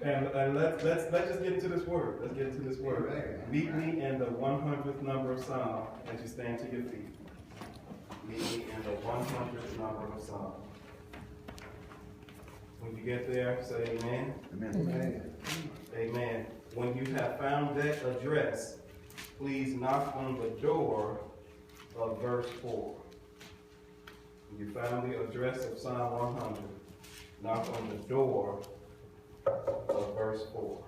And let's just get into this word. Let's get into this word. Meet me in the 100th number of Psalm as you stand to your feet. Meet me in the 100th number of Psalm. When you get there, say amen. Amen. Amen. When you have found that address, please knock on the door of verse 4. When you found the address of Psalm 100, knock on the door of verse 4.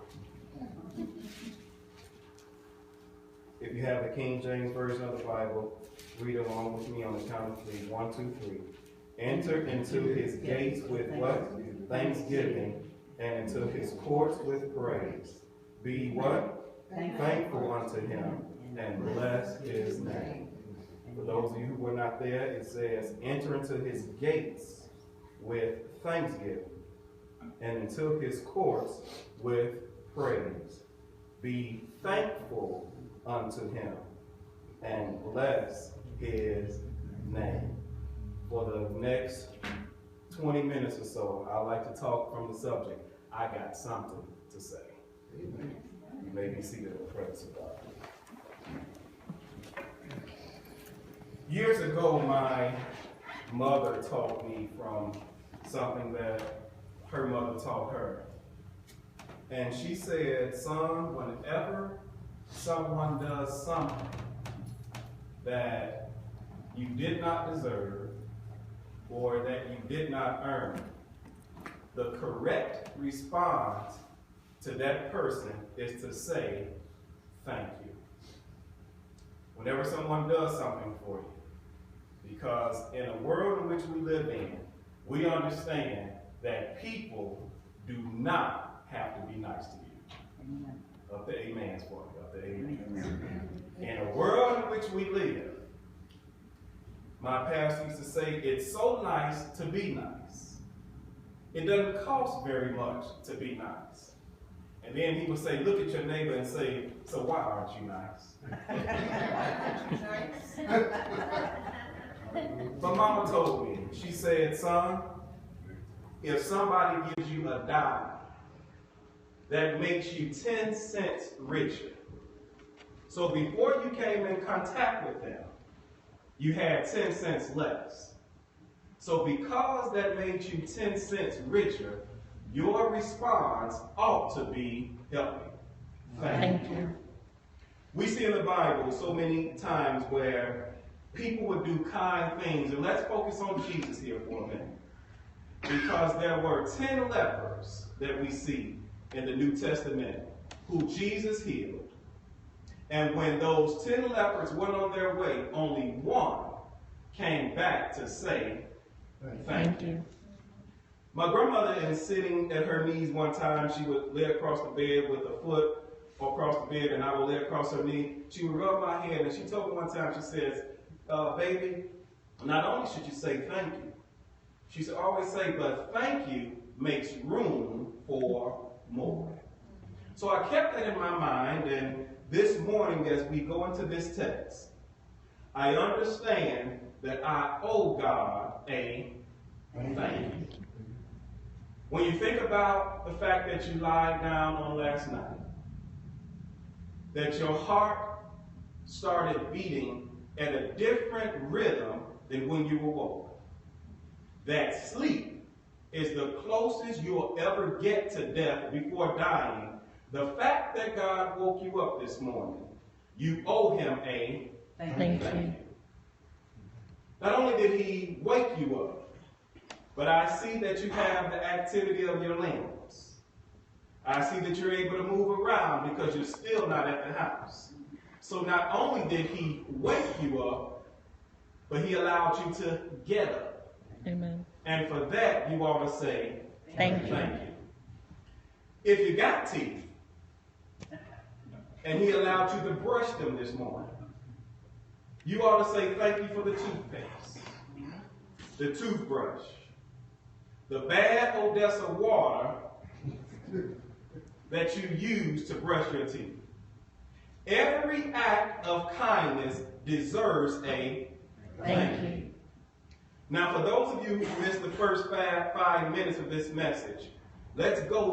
If you have the King James Version of the Bible, read along with me on the count of 3. 1, 2, 3. Enter into his gates with what? Thanksgiving, and into his courts with praise. Be what? Thankful unto him, and bless his name. For those of you who were not there, it says, enter into his gates with thanksgiving, and into his courts with praise. Be thankful unto him, and bless his name. For the next 20 minutes or so, I'd like to talk from the subject, I got something to say. Amen. You may be seated in the presence of God. Years ago, my mother taught me from something that her mother taught her. And she said, son, whenever someone does something that you did not deserve or that you did not earn, the correct response to that person is to say, thank you. Whenever someone does something for you. Because in a world in which we live in, we understand that people do not have to be nice to you. Amen. Up the amens for me. Up the amens. In a world in which we live, my pastor used to say, it's so nice to be nice. It doesn't cost very much to be nice. And then he would say, look at your neighbor and say, so why aren't you nice? But mama told me, she said, son, if somebody gives you a dime, that makes you 10 cents richer. So before you came in contact with them, you had 10 cents less. So because that made you 10 cents richer, your response ought to be helping. Thank you. We see in the Bible so many times where people would do kind things. And let's focus on Jesus here for a minute. Because there were 10 lepers that we see in the New Testament who Jesus healed. And when those 10 lepers went on their way, only one came back to say, thank you. My grandmother is sitting at her knees one time. She would lay across the bed with a foot across the bed, and I would lay across her knee. She would rub my head, and she told me one time, she says, baby, not only should you say thank you, she should always say, but thank you makes room for more. So I kept that in my mind, and this morning as we go into this text, I understand that I owe God a thank you. When you think about the fact that you lied down on last night, that your heart started beating at a different rhythm than when you awoke, that sleep is the closest you'll ever get to death before dying, the fact that God woke you up this morning, you owe him a thank you. Not only did he wake you up, but I see that you have the activity of your limbs. I see that you're able to move around because you're still not at the house. So not only did he wake you up, but he allowed you to get up. Amen. And for that, you ought to say, thank you. If you got teeth, and he allowed you to brush them this morning, you ought to say thank you for the toothpaste, the toothbrush, the bad Odessa water that you use to brush your teeth. Every act of kindness deserves a thank you. Now, for those of you who missed the first five minutes of this message, let's go